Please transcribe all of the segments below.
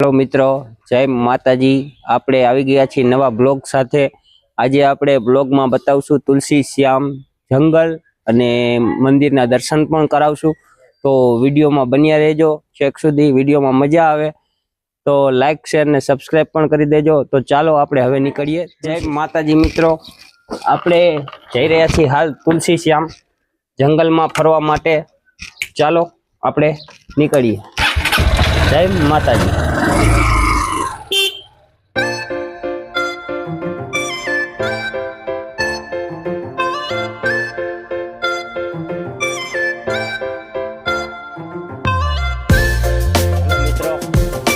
Hello मित्रों, जय माताजी। आपणे આવી ગયા છીએ નવા બ્લોગ સાથે। આજે આપણે બ્લોગમાં બતાવશું તુલસી શ્યામ જંગલ અને મંદિરના દર્શન પણ કરાવશું। તો વિડીયોમાં બન્યા રહેજો છેક સુધી। વિડીયોમાં મજા આવે તો લાઈક શેર ને સબસ્ક્રાઇબ પણ કરી દેજો। તો ચાલો આપણે હવે નીકળીએ। જય માતાજી મિત્રો, આપણે જઈ રહ્યા છીએ હાલ તુલસી શ્યામ જંગલમાં ફરવા માટે। ચાલો આપણે નીકળીએ। જય માતાજી।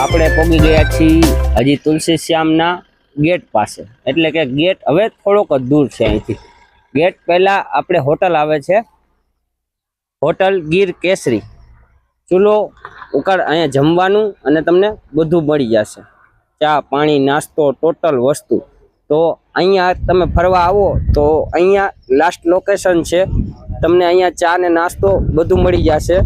આપણે પહોંચી ગયા છીએ હજી તુલસી શ્યામના ગેટ પાસે, એટલે કે ગેટ હવે થોડોક જ દૂર છે અહીંથી। ગેટ પહેલા આપણે હોટલ આવે છે, હોટલ ગીર કેસરી। ચૂલો ઉકાળ, અહીંયા જમવાનું અને તમને બધું મળી જશે, ચા પાણી નાસ્તો ટોટલ વસ્તુ। તો અહીંયા તમે ફરવા આવો તો અહીંયા લાસ્ટ લોકેશન છે, તમને અહીંયા ચા ને નાસ્તો બધું મળી જશે।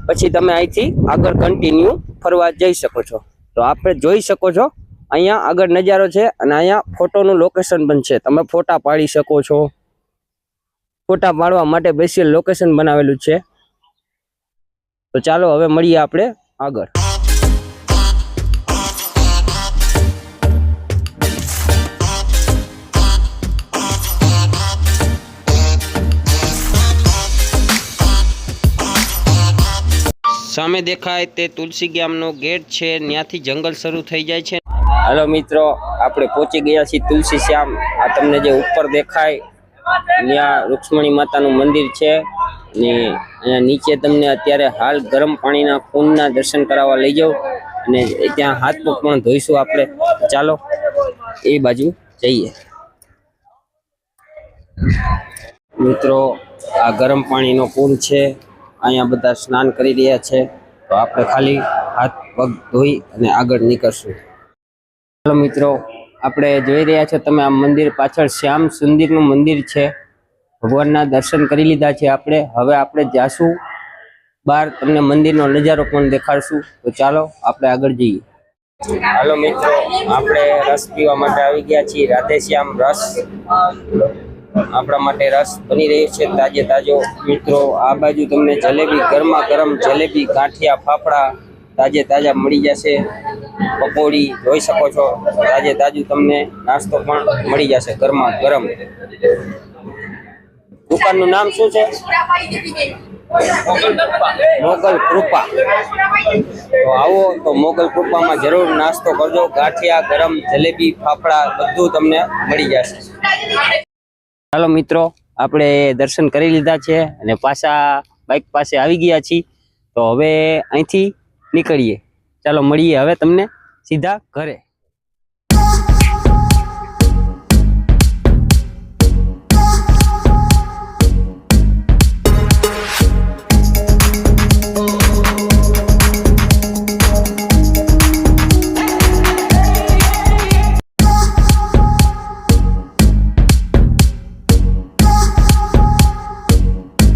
પછી તમે અહીંથી આગળ કન્ટિન્યુ ફરવા જઈ શકો છો। તો આપણે જોઈ શકો છો અહીંયા આગળ નજારો છે અને અહીંયા ફોટોનું લોકેશન પણ છે, તમે ફોટા પાડી શકો છો। ફોટા પાડવા માટે સ્પેશિયલ લોકેશન બનાવેલું છે। તો ચાલો હવે મળીએ આપણે આગળ। सामे देखाय ते तुलसी गामनो गेट छे, न्याथी जंगल शुरू थई जाय छे। हेलो मित्रों, आपणे पहोंची गया छीए तुलसी श्याम। आ तमने जे ऊपर देखाय न्या रुक्ष्मणी मातानुं मंदिर छे ने अहींया नीचे तमने अत्यारे हाल गरम पाणीना कुंडना दर्शन कराववा लई जाऊं अने त्यां हाथ पग पण धोईशुं आपणे। चालो ए बाजू जईए। मित्रों, आ गरम पाणीनो कुंड छे, અહીંયા બધા સ્નાન કરી રહ્યા છે। તો આપણે ખાલી હાથ પગ ધોઈ અને આગળ નીકળશું। ચાલો મિત્રો, આપણે જોઈ રહ્યા છો તમે આ મંદિર પાછળ શ્યામ સુંદરનું મંદિર છે। ભગવાનના દર્શન કરી લીધા છે આપણે। હવે આપણે જાશું બહાર, તમને મંદિરનો નજારો પણ દેખાડશું। તો ચાલો આપણે આગળ જઈએ। હાલો મિત્રો, આપણે રસ પીવા માટે આવી ગયા છીએ। રાધે શ્યામ રસ આપણા માટે રસ બની રહ્યો છે તાજે તાજો। મિત્રો આ બાજુ તમને જલેબી, ગરમા ગરમ જલેબી, ગાંઠિયા, ફાફડા તાજે તાજા મળી જશે। પકોડી જોઈ શકો છો, તાજે તાજું તમને નાસ્તો પણ મળી જશે ગરમા ગરમ। દુકાનનું નામ શું છે? મોગલ કૃપા। તો આવો તો મોગલ કૃપામાં જરૂર નાસ્તો કરજો। ગાંઠિયા, ગરમ જલેબી, ફાફડા બધું તમને મળી જશે। ચાલો મિત્રો, આપણે દર્શન કરી લીધા છે અને પાછા બાઇક પાસે આવી ગયા છીએ। તો હવે અહીંથી નીકળીએ। ચાલો મળીએ હવે તમને સીધા ઘરે।